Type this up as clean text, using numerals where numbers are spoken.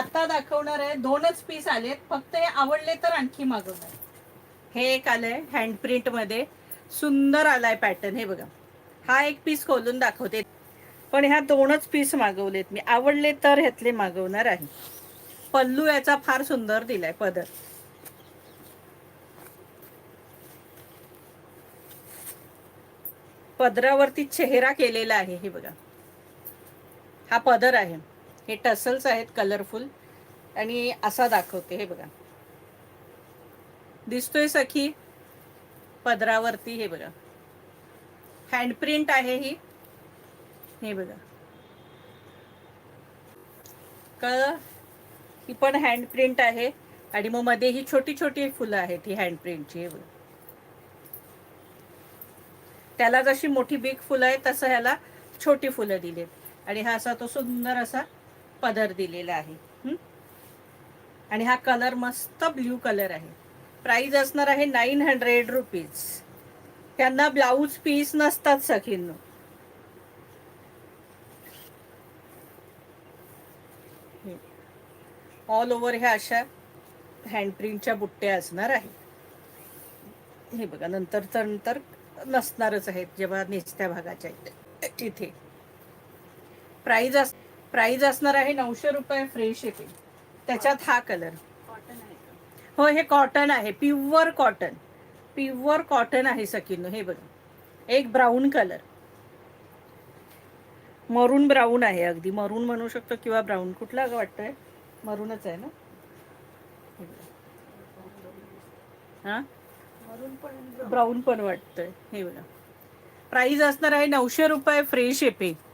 आता दाखवणार आहे, 2च पीस आलेत, फक्त हे आवडले तर आणखी मागवणार. हे एक आलंय हँड प्रिंट मध्ये, सुंदर आलाय पॅटर्न. हे बघा, हा एक पीस खोलून दाखवते, पण ह्या 2च पीस मागवलेत मी, आवडले तर ह्यातले मागवणार आहे. पल्लू याचा फार सुंदर दिलाय, पदर पदरावरती चेहरा केलेला आहे. हे बघा, हा पदर आहे, हे टसल्स आहेत कलरफुल, आणि असा दाखवते. हे बघा, दिसतोय सखी पदरावरती. हे बघा, हँड प्रिंट आहे ही. हे बघा, कळलं, ही पण हँड प्रिंट आहे, आणि मग मध्ये ही छोटी छोटी फुलं आहेत ही हँड प्रिंटची. हे बघा, त्याला जशी मोठी बिग फुलं आहे तसं ह्याला छोटी फुलं दिलेत, आणि हा असा तो सुंदर असा पदर दिलेला आहे. आणि हा कलर मस्त ब्ल्यू कलर आहे. प्राइस असणार आहे 900 रुपीज. त्यांना ब्लाऊज पीस नसतात सखींनो. ऑल ओव्हर ह्या अशा हँड प्रिंटच्या बुट्ट्या असणार आहेत. हे बघा, नंतर नसणारच आहेत जेव्हा नेसत्या भागाच्या आहेत. इथे प्राइस असणार आहे 900 रुपये फ्री शिपिंग. त्याच्यात हा कलर, हो हे कॉटन आहे, प्युअर कॉटन, प्युअर कॉटन आहे सखींनो. हे बघा, एक ब्राऊन कलर, मरून ब्राऊन आहे, अगदी मरून म्हणू शकतो किंवा ब्राऊन, कुठला वाटतंय, मरूनच आहे ना. हा, ब्राऊन पण वाटतंय. हे बघा, प्राइस असणार आहे 900 रुपये फ्री शिपिंग.